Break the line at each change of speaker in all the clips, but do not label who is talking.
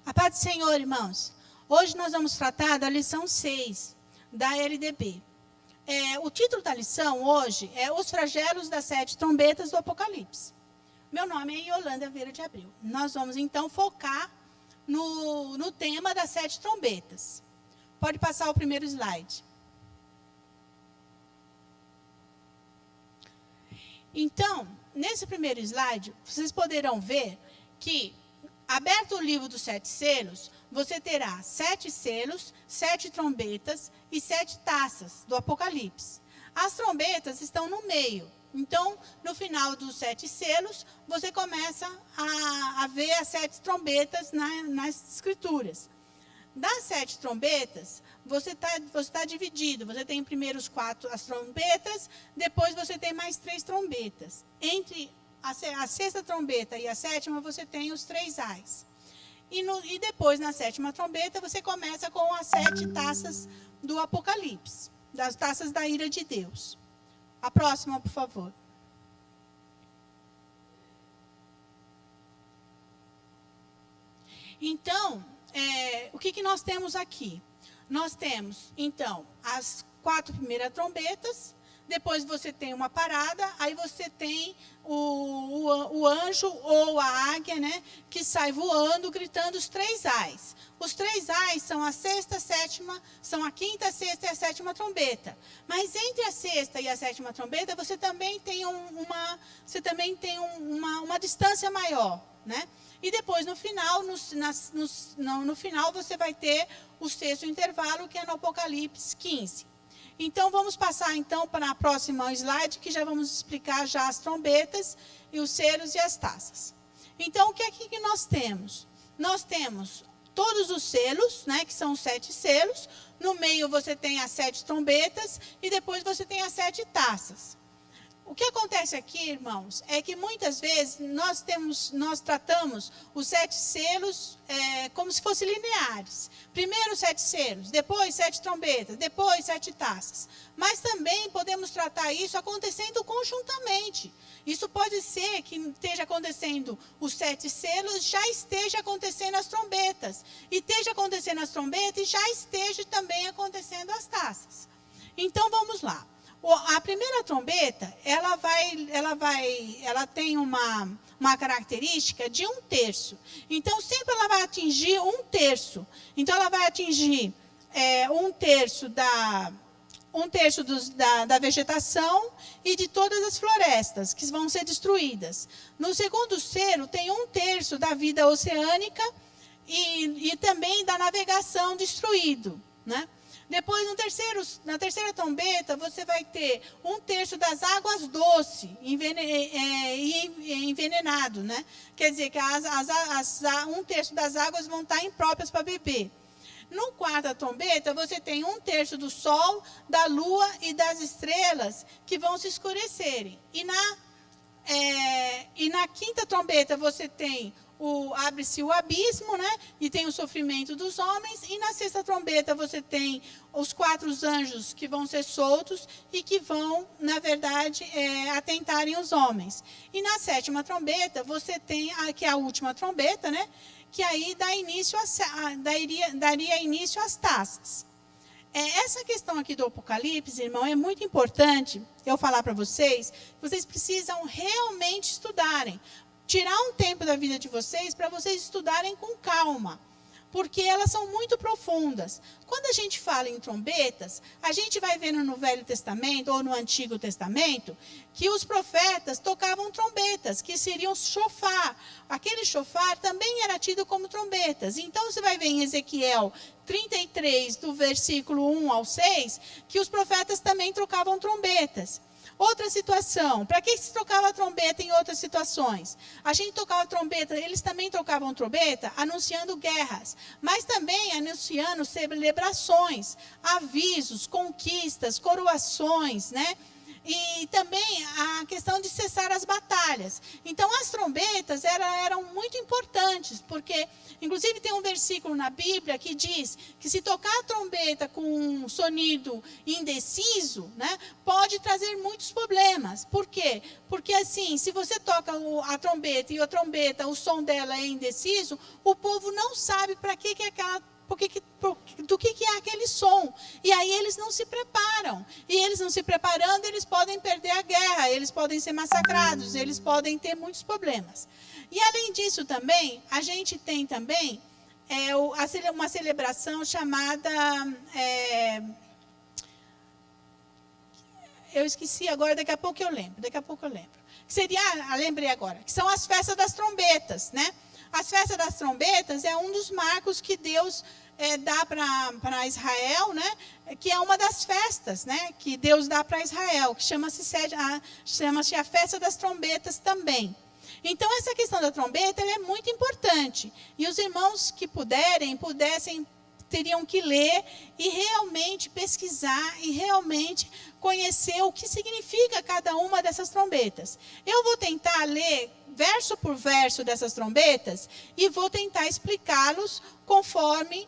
A paz do Senhor, irmãos. Hoje nós vamos tratar da lição 6 da LDB. O título da lição hoje é Os Flagelos das 7 Trombetas do Apocalipse. Meu nome é Yolanda Vieira de Abreu. Nós vamos então focar no tema das 7 trombetas. Pode passar o primeiro slide. Então, nesse primeiro slide, vocês poderão ver que, aberto o livro dos 7 selos, você terá 7 selos, 7 trombetas e 7 taças do Apocalipse. As trombetas estão no meio. Então, no final dos 7 selos, você começa a ver as 7 trombetas nas escrituras. Das 7 trombetas, você tá dividido. Você tem primeiro as trombetas, depois você tem mais 3 trombetas. Entre a 6ª trombeta e a 7ª, você tem os 3 ais. E depois, na 7ª trombeta, você começa com as 7 taças do Apocalipse, das taças da ira de Deus. A próxima, por favor. Então, o que nós temos aqui? Nós temos, então, as 4 primeiras trombetas, depois você tem uma parada, aí você tem o anjo ou a águia, né, que sai voando, gritando os 3 ais. Os 3 ais são a 6ª, 7ª, são a 5ª, 6ª e a 7ª trombeta. Mas entre a 6ª e a 7ª trombeta, você também tem uma distância maior, né? E depois, no final, no final, você vai ter o 6º intervalo, que é no Apocalipse 15. Então, vamos passar então para a próxima slide, que já vamos explicar já as trombetas, e os selos e as taças. Então, o que é que nós temos? Nós temos todos os selos, né, que são os 7 selos. No meio você tem as 7 trombetas e depois você tem as 7 taças. O que acontece aqui, irmãos, é que muitas vezes nós tratamos os 7 selos como se fossem lineares. Primeiro 7 selos, depois 7 trombetas, depois 7 taças. Mas também podemos tratar isso acontecendo conjuntamente. Isso pode ser que esteja acontecendo os 7 selos, já esteja acontecendo as trombetas. E esteja acontecendo as trombetas e já esteja também acontecendo as taças. Então, vamos lá. A primeira trombeta, ela tem uma característica de 1/3. Então, sempre ela vai atingir 1/3. Então, ela vai atingir 1/3 da vegetação e de todas as florestas que vão ser destruídas. No segundo selo, tem 1/3 da vida oceânica e também da navegação destruído, né? Depois, na terceira trombeta, você vai ter 1/3 das águas doces envenenado, né? Quer dizer que 1/3 das águas vão estar impróprias para beber. No 4ª trombeta, você tem 1/3 do sol, da lua e das estrelas que vão se escurecerem. E na 5ª trombeta, você tem abre-se o abismo, né? E tem o sofrimento dos homens. E na 6ª trombeta você tem os 4 anjos que vão ser soltos e que vão, na verdade, atentarem os homens. E na 7ª trombeta você tem, que é a última trombeta, né? Que aí daria início às taças. Essa questão aqui do Apocalipse, irmão, é muito importante eu falar para vocês. Vocês precisam realmente estudarem. Tirar um tempo da vida de vocês para vocês estudarem com calma, porque elas são muito profundas. Quando a gente fala em trombetas, a gente vai vendo no Velho Testamento ou no Antigo Testamento que os profetas tocavam trombetas, que seriam chofar. Aquele chofar também era tido como trombetas. Então, você vai ver em Ezequiel 33, do versículo 1 ao 6, que os profetas também tocavam trombetas. Outra situação, para que se tocava trombeta em outras situações? A gente tocava trombeta, eles também tocavam trombeta anunciando guerras, mas também anunciando celebrações, avisos, conquistas, coroações, né? e também a questão de cessar as batalhas. Então, as trombetas eram muito importantes, porque, inclusive, tem um versículo na Bíblia que diz que se tocar a trombeta com um sonido indeciso, né, pode trazer muitos problemas. Por quê? Porque, assim, se você toca a trombeta e a trombeta, o som dela é indeciso, o povo não sabe para que é aquela... do que é aquele som. E aí eles não se preparam. E eles não se preparando, eles podem perder a guerra, eles podem ser massacrados, eles podem ter muitos problemas. E além disso também, a gente tem também uma celebração chamada... eu esqueci agora, daqui a pouco eu lembro. Que seria, lembrei agora, que são as festas das trombetas, né? As festas das trombetas é um dos marcos que Deus dá para Israel, né? Que é uma das festas, né? Que Deus dá para Israel, que chama-se a festa das trombetas também. Então, essa questão da trombeta ela é muito importante. E os irmãos que pudessem, teriam que ler e realmente pesquisar e realmente conhecer o que significa cada uma dessas trombetas. Eu vou tentar ler verso por verso dessas trombetas e vou tentar explicá-los conforme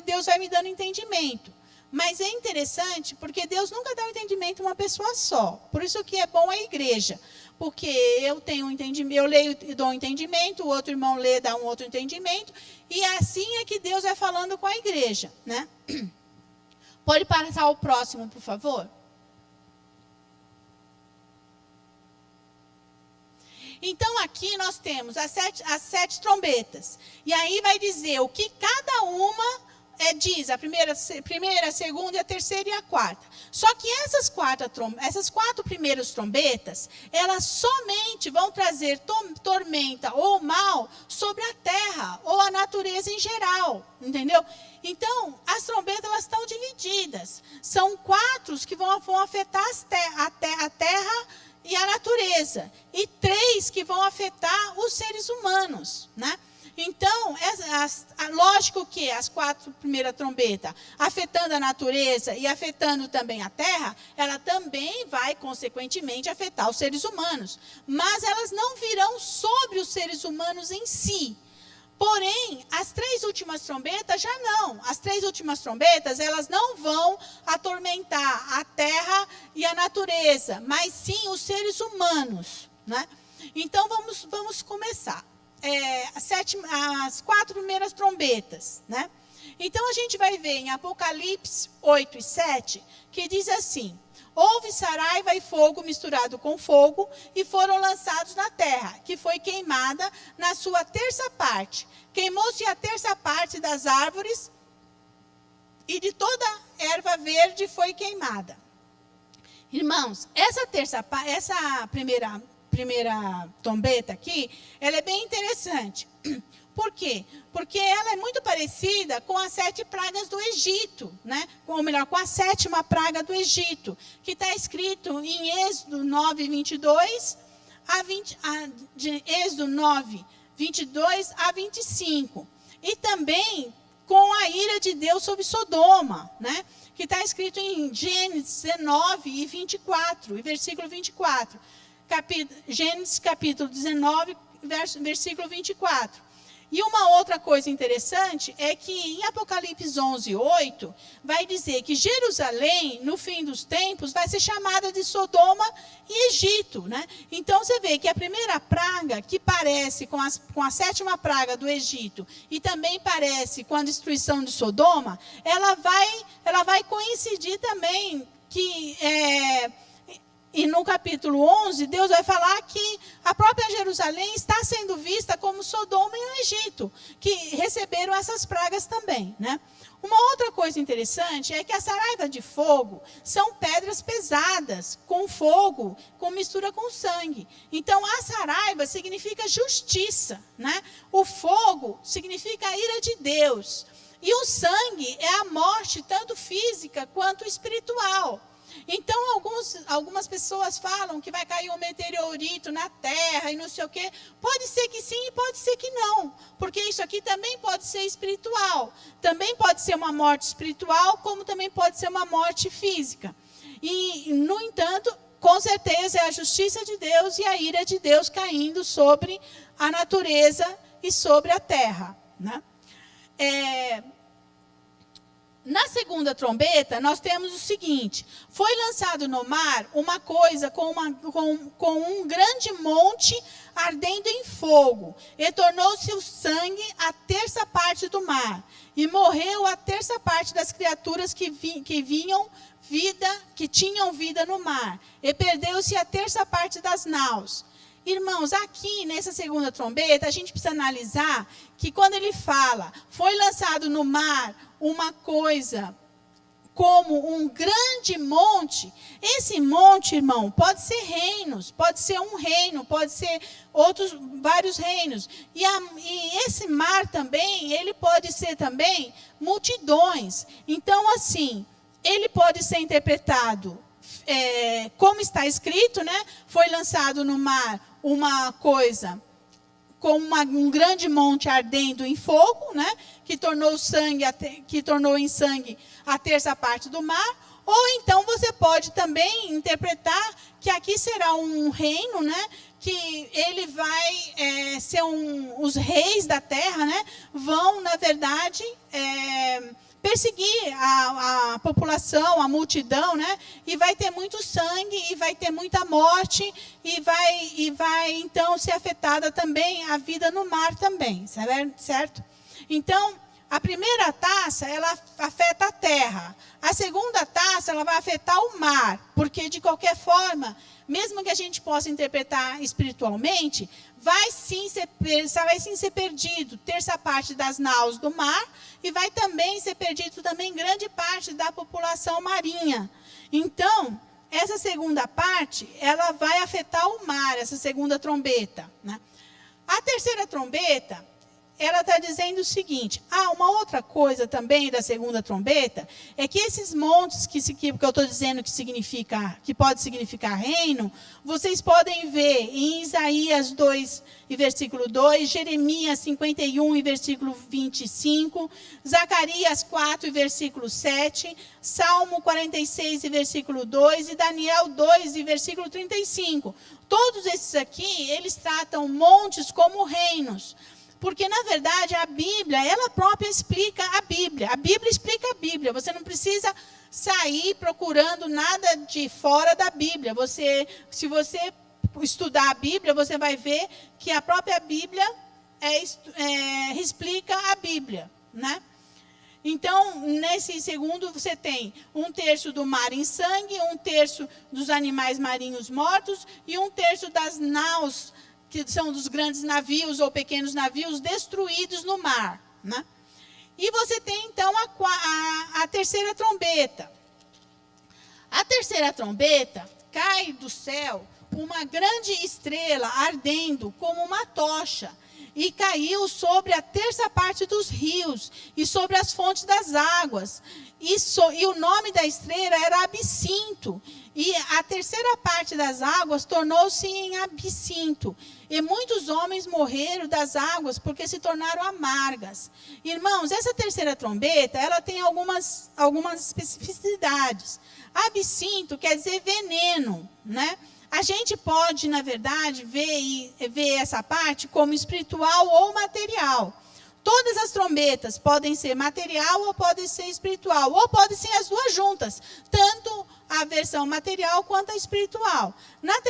Deus vai me dando entendimento. Mas é interessante porque Deus nunca dá o entendimento a uma pessoa só. Por isso que é bom a igreja. Porque eu tenho um entendimento, eu leio e dou um entendimento, o outro irmão lê e dá um outro entendimento. E assim é que Deus vai falando com a igreja, né? Pode passar o próximo, por favor? Então, aqui nós temos as sete trombetas. E aí vai dizer o que cada uma diz, a primeira, a segunda, a terceira e a quarta. Só que essas quatro primeiras trombetas, elas somente vão trazer tormenta ou mal sobre a terra ou a natureza em geral, entendeu? Então, as trombetas elas estão divididas. São 4 que vão afetar a terra e a natureza. E 3 que vão afetar os seres humanos, né? Então, lógico que as 4 primeiras trombetas, afetando a natureza e afetando também a terra, ela também vai, consequentemente, afetar os seres humanos. Mas elas não virão sobre os seres humanos em si. Porém, as 3 últimas trombetas já não. As 3 últimas trombetas, elas não vão atormentar a terra e a natureza, mas sim os seres humanos, né? Então, vamos começar. As 4 primeiras trombetas, né? Então, a gente vai ver em Apocalipse 8 e 7, que diz assim: houve saraiva e fogo misturado com fogo, e foram lançados na terra, que foi queimada na sua terça parte. Queimou-se a terça parte das árvores, e de toda erva verde foi queimada. Irmãos, essa primeira trombeta aqui, ela é bem interessante. Por quê? Porque ela é muito parecida com as 7 pragas do Egito, né? Ou melhor, com a 7ª praga do Egito, que está escrito em Êxodo 9, 22 Êxodo 9, 22 a 25. E também com a ira de Deus sobre Sodoma, né? Que está escrito em Gênesis 19 e 24, e versículo 24. Gênesis capítulo 19, versículo 24. E uma outra coisa interessante é que em Apocalipse 11, 8, vai dizer que Jerusalém, no fim dos tempos, vai ser chamada de Sodoma e Egito, né? Então, você vê que a primeira praga, que parece com a 7ª praga do Egito, e também parece com a destruição de Sodoma, ela vai coincidir também que... E no capítulo 11, Deus vai falar que a própria Jerusalém está sendo vista como Sodoma e o Egito, que receberam essas pragas também, né? Uma outra coisa interessante é que a saraiva de fogo são pedras pesadas, com fogo, com mistura com sangue. Então, a saraiva significa justiça, né? O fogo significa a ira de Deus. E o sangue é a morte, tanto física quanto espiritual. Então, algumas pessoas falam que vai cair um meteorito na terra e não sei o quê. Pode ser que sim e pode ser que não. Porque isso aqui também pode ser espiritual. Também pode ser uma morte espiritual, como também pode ser uma morte física. E, no entanto, com certeza é a justiça de Deus e a ira de Deus caindo sobre a natureza e sobre a terra, né? Na segunda trombeta, nós temos o seguinte: foi lançado no mar uma coisa com um grande monte ardendo em fogo, e tornou-se o sangue a terça parte do mar, e morreu a terça parte das criaturas que tinham vida no mar, e perdeu-se a terça parte das naus. Irmãos, aqui nessa segunda trombeta, a gente precisa analisar que quando ele fala, foi lançado no mar uma coisa como um grande monte, esse monte, irmão, pode ser reinos, pode ser um reino, pode ser vários reinos. E esse mar também, ele pode ser também multidões. Então, assim, ele pode ser interpretado como está escrito, né? Foi lançado no mar uma coisa como um grande monte ardendo em fogo, né? Que tornou em sangue a terça parte do mar. Ou então você pode também interpretar que aqui será um reino, né? Que ele vai ser os reis da terra, né? Vão, na verdade, perseguir a população, a multidão, né? E vai ter muito sangue, e vai ter muita morte, e vai então ser afetada também a vida no mar também, certo? Então, a primeira taça, ela afeta a terra. A segunda taça, ela vai afetar o mar, porque de qualquer forma, mesmo que a gente possa interpretar espiritualmente, vai sim ser perdido terça parte das naus do mar, e vai também ser perdido também grande parte da população marinha. Então, essa segunda parte, ela vai afetar o mar, essa segunda trombeta, né? A terceira trombeta, ela está dizendo o seguinte: uma outra coisa também da segunda trombeta, é que esses montes que eu estou dizendo que pode significar reino, vocês podem ver em Isaías 2, e versículo 2, Jeremias 51, e versículo 25, Zacarias 4, e versículo 7, Salmo 46, e versículo 2, e Daniel 2, e versículo 35. Todos esses aqui, eles tratam montes como reinos. Porque, na verdade, a Bíblia, ela própria explica a Bíblia. A Bíblia explica a Bíblia. Você não precisa sair procurando nada de fora da Bíblia. Se você estudar a Bíblia, você vai ver que a própria Bíblia explica a Bíblia, né? Então, nesse segundo, você tem 1/3 do mar em sangue, 1/3 dos animais marinhos mortos e 1/3 das naus, que são dos grandes navios ou pequenos navios destruídos no mar, né? E você tem, então, a terceira trombeta. A terceira trombeta, cai do céu uma grande estrela ardendo como uma tocha, e caiu sobre a terça parte dos rios e sobre as fontes das águas. E o nome da estrela era Absinto. E a terceira parte das águas tornou-se em absinto. E muitos homens morreram das águas porque se tornaram amargas. Irmãos, essa terceira trombeta, ela tem algumas especificidades. Absinto quer dizer veneno, né? A gente pode, na verdade, ver essa parte como espiritual ou material. Todas as trombetas podem ser material ou podem ser espiritual, ou podem ser as duas juntas, tanto a versão material quanto a espiritual. Na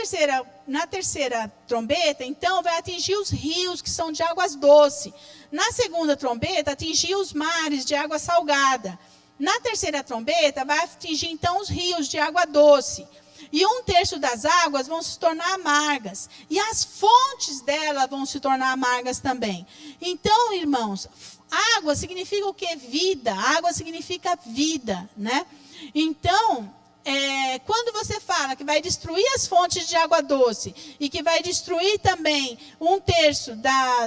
terceira trombeta, então, vai atingir os rios que são de águas doces. Na segunda trombeta, atingir os mares de água salgada. Na terceira trombeta, vai atingir, então, os rios de água doce. E 1/3 das águas vão se tornar amargas. E as fontes dela vão se tornar amargas também. Então, irmãos, água significa o quê? Vida. Água significa vida, né? Então, quando você fala que vai destruir as fontes de água doce e que vai destruir também 1/3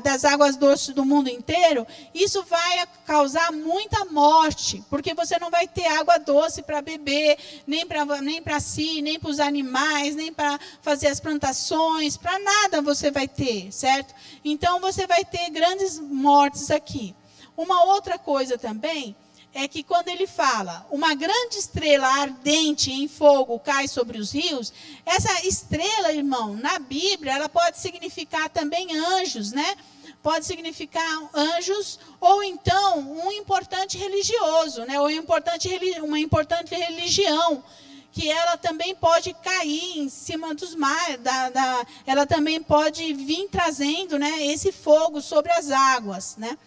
das águas doces do mundo inteiro, isso vai causar muita morte, porque você não vai ter água doce para beber, nem para si, nem para os animais, nem para fazer as plantações, para nada você vai ter, certo? Então você vai ter grandes mortes aqui. Uma outra coisa também é que quando ele fala, uma grande estrela ardente em fogo cai sobre os rios, essa estrela, irmão, na Bíblia, ela pode significar também anjos, né? Pode significar anjos, ou então um importante religioso, né? Ou uma importante religião, que ela também pode cair em cima dos mares, ela também pode vir trazendo, né, esse fogo sobre as águas, né?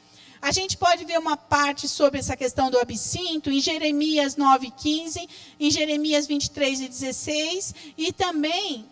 A gente pode ver uma parte sobre essa questão do absinto em Jeremias 9:15, em Jeremias 23:16 e também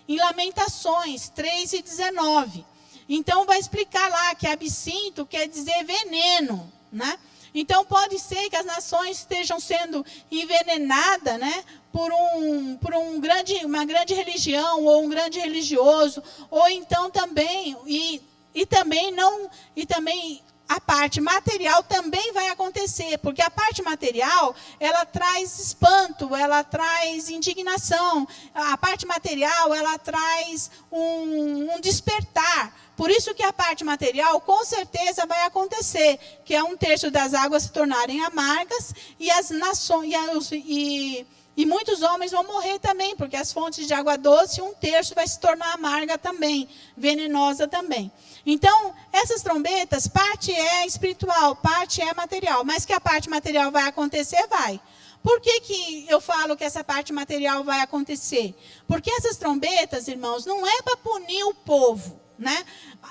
em Lamentações 3:19. Então, vai explicar lá que absinto quer dizer veneno, né? Então, pode ser que as nações estejam sendo envenenadas, né, por uma grande religião ou um grande religioso, ou então também, e também a parte material também vai acontecer, porque a parte material, ela traz espanto, ela traz indignação, a parte material, ela traz um despertar. Por isso que a parte material, com certeza, vai acontecer, que é 1/3 das águas se tornarem amargas, e as nações, e muitos homens vão morrer também, porque as fontes de água doce, 1/3 vai se tornar amarga também, venenosa também. Então, essas trombetas, parte é espiritual, parte é material, mas que a parte material vai acontecer, vai. Por que eu falo que essa parte material vai acontecer? Porque essas trombetas, irmãos, não é para punir o povo, né?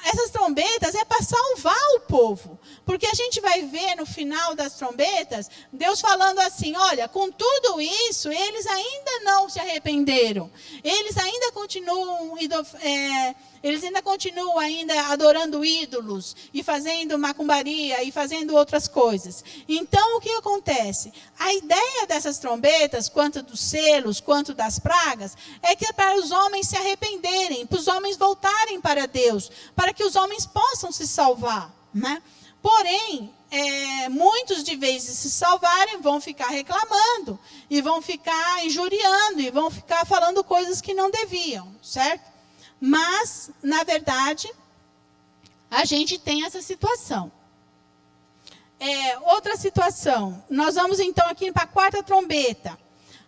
Essas trombetas é para salvar o povo. Porque a gente vai ver no final das trombetas, Deus falando assim, olha, com tudo isso, eles ainda não se arrependeram. Eles ainda continuam adorando ídolos e fazendo macumbaria e fazendo outras coisas. Então, o que acontece? A ideia dessas trombetas, quanto dos selos, quanto das pragas, é que é para os homens se arrependerem, para os homens voltarem para Deus, para que os homens possam se salvar, né? Porém, muitos de vez de se salvarem vão ficar reclamando, e vão ficar injuriando, e vão ficar falando coisas que não deviam, certo? Mas, na verdade, a gente tem essa situação. Outra situação, nós vamos então aqui para a 4ª trombeta.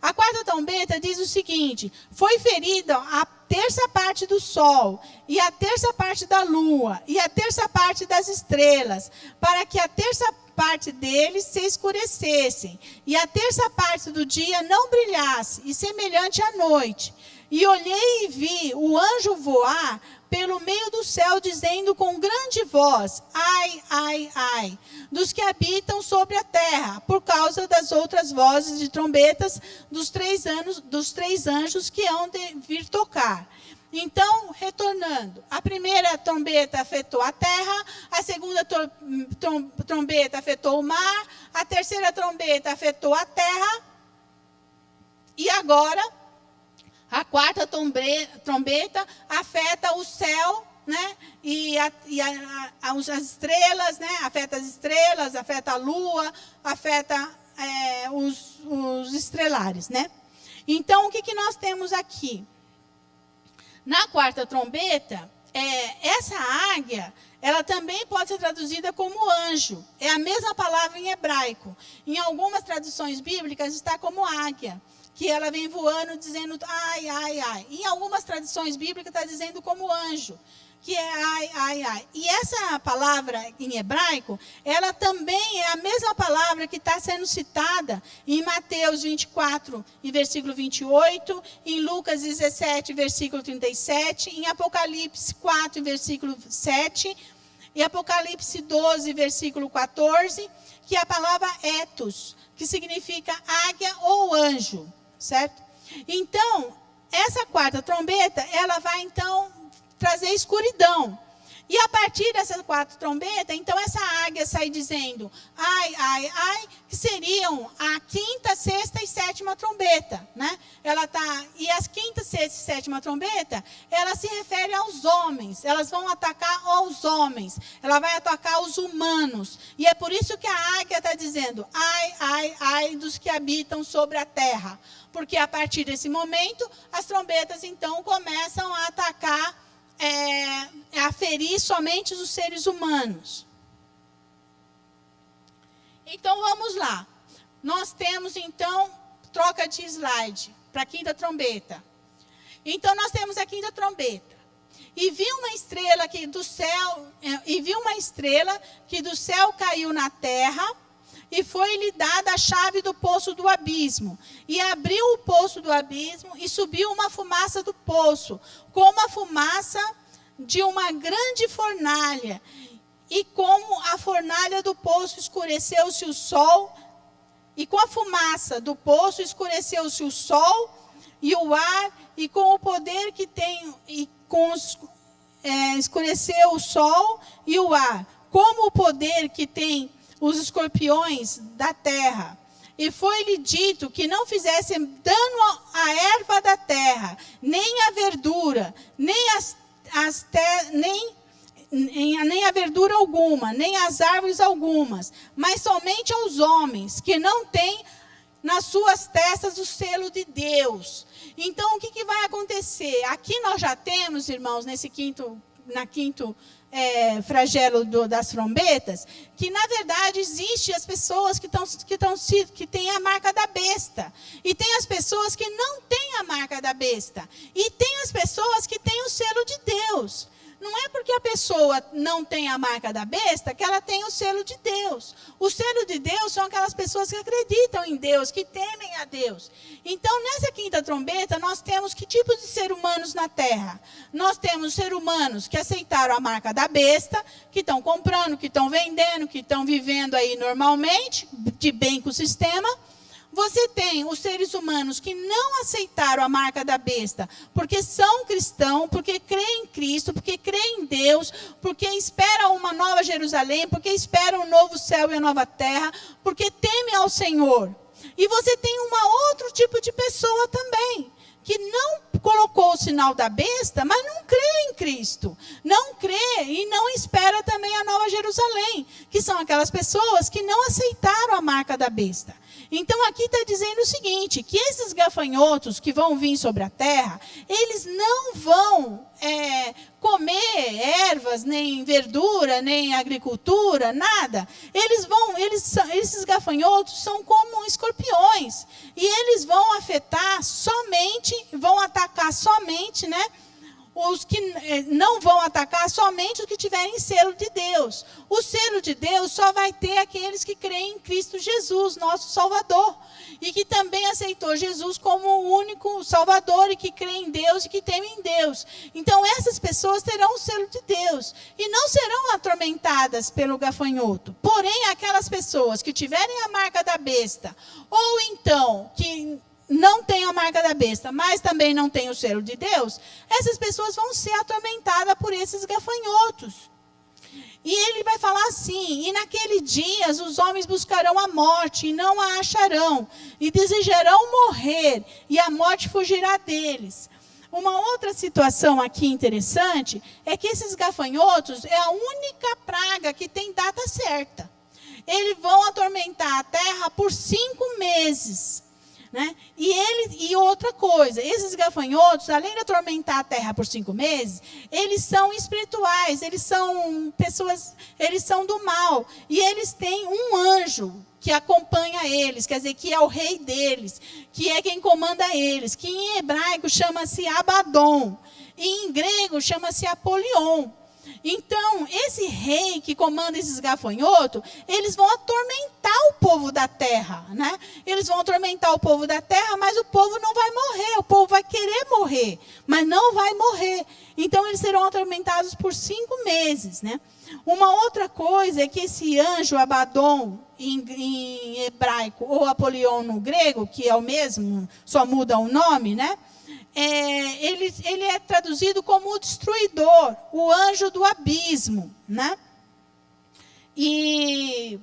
A 4ª trombeta diz o seguinte, foi ferida a 1/3 parte do sol, e a 1/3 parte da lua, e a 1/3 parte das estrelas, para que a 1/3 parte deles se escurecessem, e a 1/3 parte do dia não brilhasse, e semelhante à noite. E olhei e vi o anjo voar pelo meio do céu, dizendo com grande voz, ai, ai, ai, dos que habitam sobre a terra, por causa das outras vozes de trombetas dos 3 anjos que hão de vir tocar. Então, retornando, a primeira trombeta afetou a terra, a segunda trombeta afetou o mar, a terceira trombeta afetou a terra, e agora a 4ª trombeta afeta o céu, né? E as estrelas, né? Afeta as estrelas, afeta a lua, afeta os estrelares, né? Então, o que nós temos aqui? Na 4ª trombeta, essa águia, ela também pode ser traduzida como anjo. É a mesma palavra em hebraico. Em algumas traduções bíblicas está como águia, que ela vem voando dizendo ai, ai, ai. Em algumas tradições bíblicas está dizendo como anjo, que é ai, ai, ai. E essa palavra em hebraico, ela também é a mesma palavra que está sendo citada em Mateus 24, e versículo 28, em Lucas 17, versículo 37, em Apocalipse 4, versículo 7, e Apocalipse 12, versículo 14, que é a palavra etos, que significa águia ou anjo. Certo? Então, essa 4ª trombeta, ela vai então trazer escuridão. E a partir dessas 4 trombetas, então essa águia sai dizendo ai, ai, ai, que seriam a 5ª, 6ª e 7ª trombeta, né? E as 5ª, 6ª e 7ª trombeta, ela se refere aos homens, elas vão atacar aos homens, ela vai atacar os humanos. E é por isso que a águia está dizendo ai, ai, ai dos que habitam sobre a terra. Porque a partir desse momento, as trombetas então começam a atacar, a ferir somente os seres humanos. Então, vamos lá. Nós temos, então, troca de slide para a quinta trombeta. Então, nós temos a quinta trombeta. E vi uma estrela que do céu caiu na terra, e foi-lhe dada a chave do poço do abismo. E abriu o poço do abismo, e subiu uma fumaça do poço, como a fumaça de uma grande fornalha. E como a fornalha do poço escureceu-se o sol, e com a fumaça do poço escureceu-se o sol e o ar, e com o poder que tem, escureceu o sol e o ar, como o poder que tem os escorpiões da terra. E foi-lhe dito que não fizesse dano à erva da terra, nem à verdura, nem a verdura alguma, nem as árvores algumas, mas somente aos homens, que não têm nas suas testas o selo de Deus. Então, o que vai acontecer? Aqui nós já temos, irmãos, nesse quinto flagelo das trombetas, que na verdade existe as pessoas que têm a marca da besta, e tem as pessoas que não têm a marca da besta, e tem as pessoas que têm o selo de Deus. Não é porque a pessoa não tem a marca da besta que ela tem o selo de Deus. O selo de Deus são aquelas pessoas que acreditam em Deus, que temem a Deus. Então, nessa quinta trombeta, nós temos que tipos de seres humanos na Terra? Nós temos seres humanos que aceitaram a marca da besta, que estão comprando, que estão vendendo, que estão vivendo aí normalmente, de bem com o sistema. Você tem os seres humanos que não aceitaram a marca da besta, porque são cristãos, porque creem em Cristo, porque creem em Deus, porque esperam uma nova Jerusalém, porque esperam um novo céu e a nova terra, porque temem ao Senhor. E você tem outro tipo de pessoa também, que não colocou o sinal da besta, mas não crê em Cristo. Não crê e não espera também a nova Jerusalém, que são aquelas pessoas que não aceitaram a marca da besta. Então, aqui está dizendo o seguinte, que esses gafanhotos que vão vir sobre a terra, eles não vão comer ervas, nem verdura, nem agricultura, nada. Esses gafanhotos são como escorpiões. E eles vão atacar somente, né? Os que não vão atacar somente os que tiverem selo de Deus. O selo de Deus só vai ter aqueles que creem em Cristo Jesus, nosso Salvador. E que também aceitou Jesus como o único Salvador e que crê em Deus e que teme em Deus. Então essas pessoas terão o selo de Deus e não serão atormentadas pelo gafanhoto. Porém, aquelas pessoas que tiverem a marca da besta, ou então que não tem a marca da besta, mas também não tem o selo de Deus, essas pessoas vão ser atormentadas por esses gafanhotos. E ele vai falar assim, e naquele dia os homens buscarão a morte e não a acharão, e desejarão morrer, e a morte fugirá deles. Uma outra situação aqui interessante é que esses gafanhotos é a única praga que tem data certa. Eles vão atormentar a terra por 5 meses. Né? E outra coisa, esses gafanhotos, além de atormentar a terra por 5 meses, eles são espirituais, eles são pessoas, eles são do mal. E eles têm um anjo que acompanha eles, quer dizer, que é o rei deles, que é quem comanda eles, que em hebraico chama-se Abaddon, e em grego chama-se Apolion. Então, esse rei que comanda esses gafanhotos, eles vão atormentar o povo da terra, né? Eles vão atormentar o povo da terra, mas o povo não vai morrer, o povo vai querer morrer, mas não vai morrer. Então, eles serão atormentados por 5 meses, né? Uma outra coisa é que esse anjo Abaddon, em hebraico, ou Apolion no grego, que é o mesmo, só muda o nome, né? Ele é traduzido como o destruidor, o anjo do abismo, né? E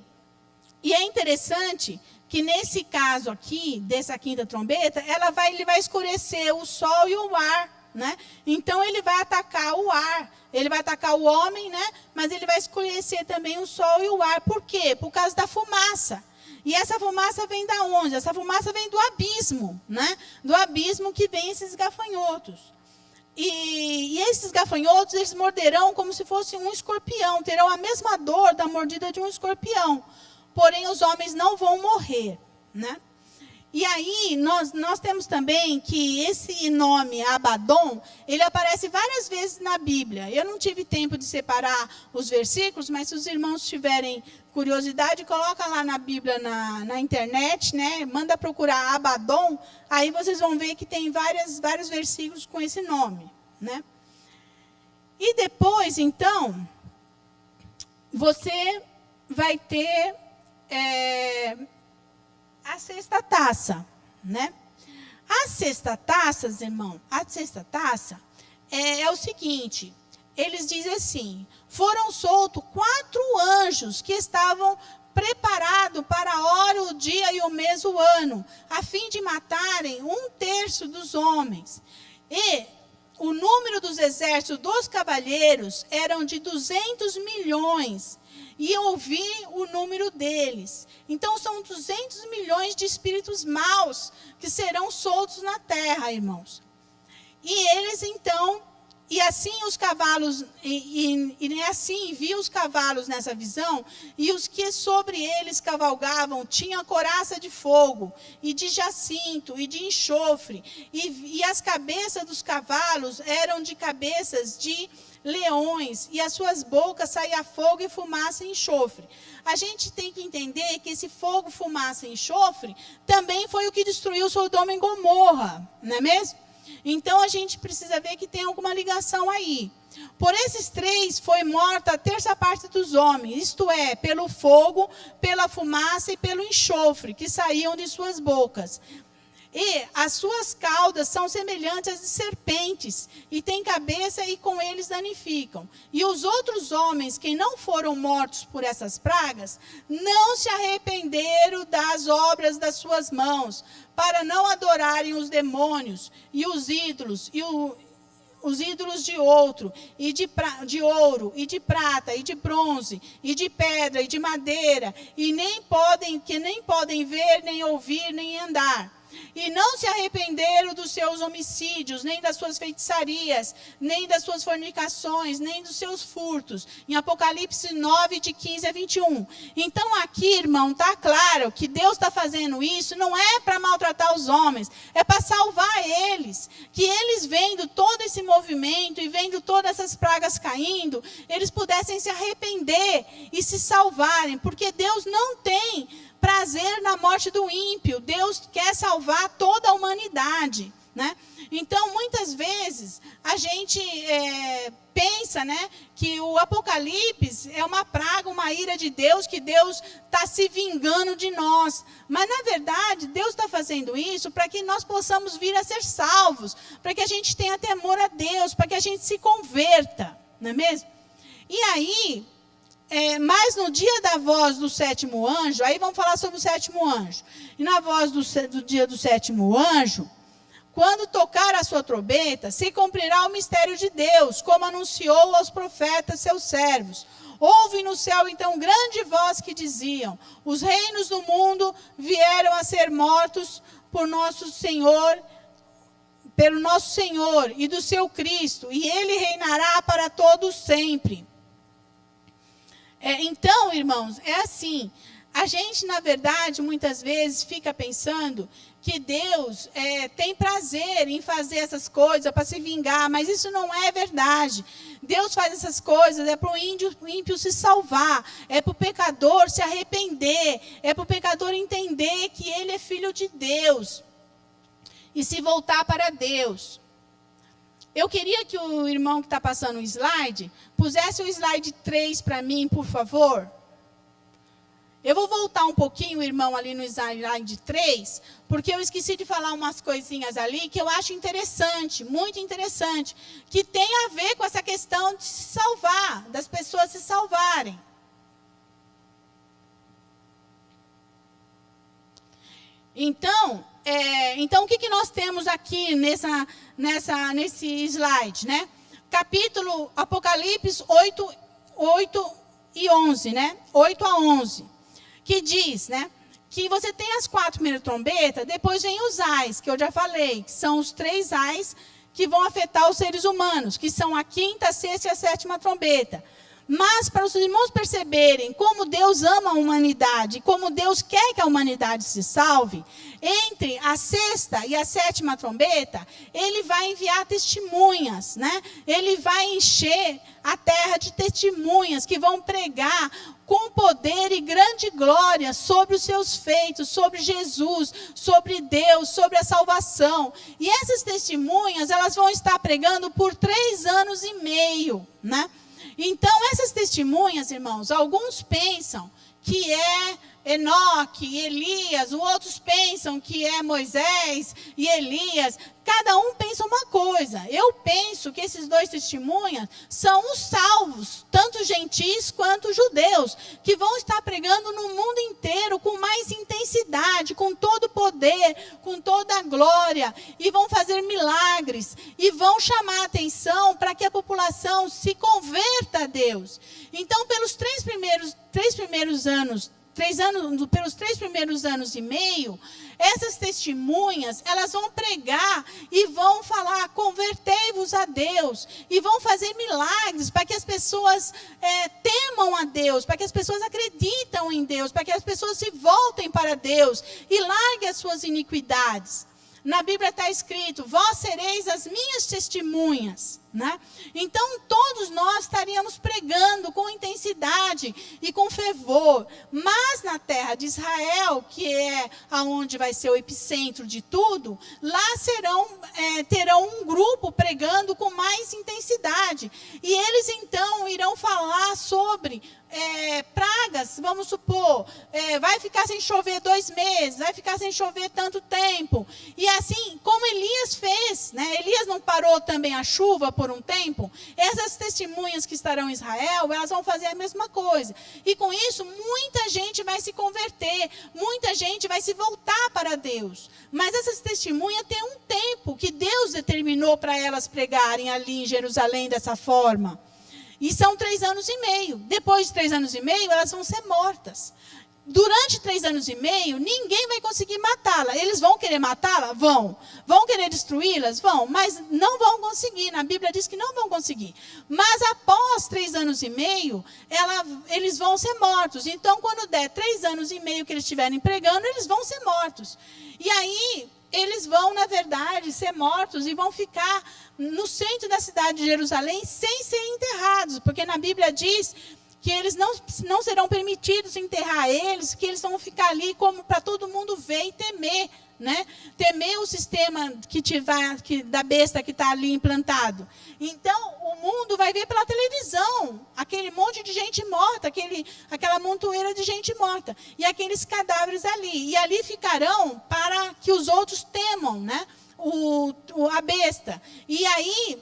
é interessante que nesse caso aqui, dessa quinta trombeta, ele vai escurecer o sol e o ar, né? Então ele vai atacar o ar, ele vai atacar o homem, né? Mas ele vai escurecer também o sol e o ar. Por quê? Por causa da fumaça. E essa fumaça vem da onde? Essa fumaça vem do abismo, né? Do abismo que vem esses gafanhotos. E esses gafanhotos, eles morderão como se fosse um escorpião, terão a mesma dor da mordida de um escorpião. porém os homens não vão morrer, né? E aí, nós temos também que esse nome Abaddon, ele aparece várias vezes na Bíblia. Eu não tive tempo de separar os versículos, mas se os irmãos tiverem curiosidade, coloca lá na Bíblia, na internet, né? Manda procurar Abaddon, aí vocês vão ver que tem vários versículos com esse nome, né? E depois, então, você vai ter a sexta taça, né? A sexta taça, irmão, a sexta taça é o seguinte, eles dizem assim, foram soltos 4 anjos que estavam preparados para a hora, o dia e o mês, o ano, a fim de matarem 1/3 dos homens. E o número dos exércitos dos cavalheiros eram de 200 milhões. E eu ouvi o número deles. Então, são 200 milhões de espíritos maus que serão soltos na terra, irmãos. E eles, então, e assim os cavalos, assim viu os cavalos nessa visão, e os que sobre eles cavalgavam tinham coraça de fogo, e de jacinto, e de enxofre, e as cabeças dos cavalos eram de cabeças de leões, e as suas bocas saía fogo e fumaça e enxofre. A gente tem que entender que esse fogo, fumaça e enxofre também foi o que destruiu Sodoma e Gomorra, não é mesmo? Então a gente precisa ver que tem alguma ligação aí. Por esses 3 foi morta a 1/3 dos homens, isto é, pelo fogo, pela fumaça e pelo enxofre que saíam de suas bocas. E as suas caudas são semelhantes às de serpentes, e têm cabeça e com eles danificam. E os outros homens que não foram mortos por essas pragas, não se arrependeram das obras das suas mãos, para não adorarem os demônios e os ídolos, os ídolos de ouro, e de ouro, e de prata, e de bronze, e de pedra, e de madeira, e nem podem ver, nem ouvir, nem andar. E não se arrependeram dos seus homicídios, nem das suas feitiçarias, nem das suas fornicações, nem dos seus furtos. Em Apocalipse 9, de 15 a 21. Então aqui, irmão, está claro que Deus está fazendo isso, não é para maltratar os homens, é para salvar eles. Que eles vendo todo esse movimento e vendo todas essas pragas caindo, eles pudessem se arrepender e se salvarem. Porque Deus não tem prazer na morte do ímpio. Deus quer salvar toda a humanidade, né? Então, muitas vezes, a gente pensa, né, que o Apocalipse é uma praga, uma ira de Deus, que Deus está se vingando de nós. Mas, na verdade, Deus está fazendo isso para que nós possamos vir a ser salvos, para que a gente tenha temor a Deus, para que a gente se converta, não é mesmo? E aí, mas no dia da voz do 7º anjo, aí vamos falar sobre o 7º anjo. E na voz do dia do 7º anjo, quando tocar a sua trombeta, se cumprirá o mistério de Deus, como anunciou aos profetas, seus servos. Houve no céu, então, grande voz que diziam, os reinos do mundo vieram a ser mortos por nosso Senhor, pelo nosso Senhor e do seu Cristo, e ele reinará para todos sempre. Então, irmãos, é assim, a gente, na verdade, muitas vezes fica pensando que Deus tem prazer em fazer essas coisas para se vingar, mas isso não é verdade. Deus faz essas coisas, é para o ímpio se salvar, é para o pecador se arrepender, é para o pecador entender que ele é filho de Deus e se voltar para Deus. Eu queria que o irmão que está passando o slide, pusesse o slide 3 para mim, por favor. Eu vou voltar um pouquinho, irmão, ali no slide 3, porque eu esqueci de falar umas coisinhas ali que eu acho interessante, muito interessante, que tem a ver com essa questão de se salvar, das pessoas se salvarem. Então o que nós temos aqui nesse slide, né? Capítulo Apocalipse 8 e 11, né? 8 a 11, que diz, né? Que você tem as 4 primeiras trombetas, depois vem os ais, que eu já falei, que são os 3 ais que vão afetar os seres humanos, que são a 5ª, a 6ª e a 7ª trombeta. Mas para os irmãos perceberem como Deus ama a humanidade, como Deus quer que a humanidade se salve, entre a sexta e a sétima trombeta, ele vai enviar testemunhas, né? Ele vai encher a terra de testemunhas que vão pregar com poder e grande glória sobre os seus feitos, sobre Jesus, sobre Deus, sobre a salvação. E essas testemunhas, elas vão estar pregando por 3 anos e meio, né? Então, essas testemunhas, irmãos, alguns pensam que é Enoque, Elias, outros pensam que é Moisés e Elias. Cada um pensa uma coisa. Eu penso que esses 2 testemunhas são os salvos, tanto gentis quanto judeus, que vão estar pregando no mundo inteiro com mais intensidade, com todo o poder, com toda a glória, e vão fazer milagres, e vão chamar a atenção para que a população se converta a Deus. Então, pelos 3 primeiros anos, pelos 3 primeiros anos e meio, essas testemunhas, elas vão pregar e vão falar, convertei-vos a Deus, e vão fazer milagres para que as pessoas temam a Deus, para que as pessoas acreditam em Deus, para que as pessoas se voltem para Deus e larguem as suas iniquidades. Na Bíblia está escrito, vós sereis as minhas testemunhas, né? Então, todos nós estaríamos pregando com intensidade e com fervor. Mas na terra de Israel, que é aonde vai ser o epicentro de tudo, lá terão um grupo pregando com mais intensidade. E eles, então, irão falar sobre pragas, vamos supor, vai ficar sem chover 2 meses, vai ficar sem chover tanto tempo. E assim, como Elias fez, né? Elias não parou também a chuva por um tempo. Essas testemunhas que estarão em Israel, elas vão fazer a mesma coisa. E com isso, muita gente vai se converter, muita gente vai se voltar para Deus. Mas essas testemunhas têm um tempo que Deus determinou para elas pregarem ali em Jerusalém dessa forma. E são 3 anos e meio. Depois de 3 anos e meio, elas vão ser mortas. Durante 3 anos e meio, ninguém vai conseguir matá-la. Eles vão querer matá-la? Vão. Vão querer destruí-las? Vão. Mas não vão conseguir. Na Bíblia diz que não vão conseguir. Mas após 3 anos e meio, eles vão ser mortos. Então, quando der 3 anos e meio que eles estiverem pregando, eles vão ser mortos. E aí, eles vão, na verdade, ser mortos e vão ficar no centro da cidade de Jerusalém sem serem enterrados. Porque na Bíblia diz que eles não serão permitidos enterrar eles, que eles vão ficar ali como para todo mundo ver e temer, né? Temer o sistema da besta que está ali implantado. Então, o mundo vai ver pela televisão aquele monte de gente morta, aquela montoeira de gente morta, e aqueles cadáveres ali. E ali ficarão para que os outros temam, né? A besta. E aí,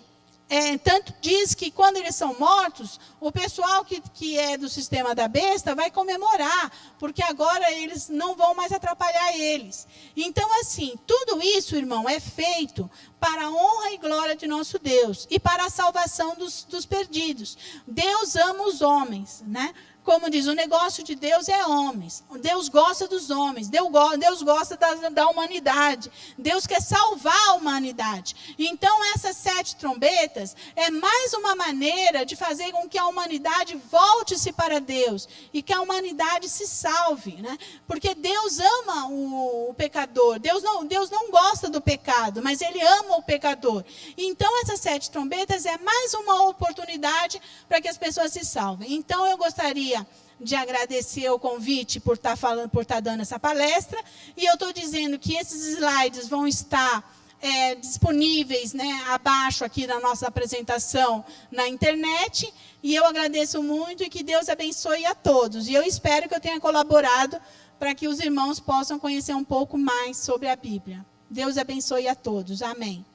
tanto diz que quando eles são mortos, o pessoal que é do sistema da besta vai comemorar, porque agora eles não vão mais atrapalhar eles. Então, assim, tudo isso, irmão, é feito para a honra e glória de nosso Deus e para a salvação dos perdidos. Deus ama os homens, né? Como diz, o negócio de Deus é homens. Deus gosta dos homens. Deus gosta da humanidade. Deus quer salvar a humanidade. Então, essas 7 trombetas é mais uma maneira de fazer com que a humanidade volte-se para Deus e que a humanidade se salve, né? Porque Deus ama o pecador. Deus não gosta do pecado, mas Ele ama o pecador. Então, essas 7 trombetas é mais uma oportunidade para que as pessoas se salvem. Então, eu gostaria de agradecer o convite por estar dando essa palestra, e eu estou dizendo que esses slides vão estar disponíveis, né, abaixo aqui na nossa apresentação na internet, e eu agradeço muito e que Deus abençoe a todos, e eu espero que eu tenha colaborado para que os irmãos possam conhecer um pouco mais sobre a Bíblia. Deus abençoe a todos. Amém.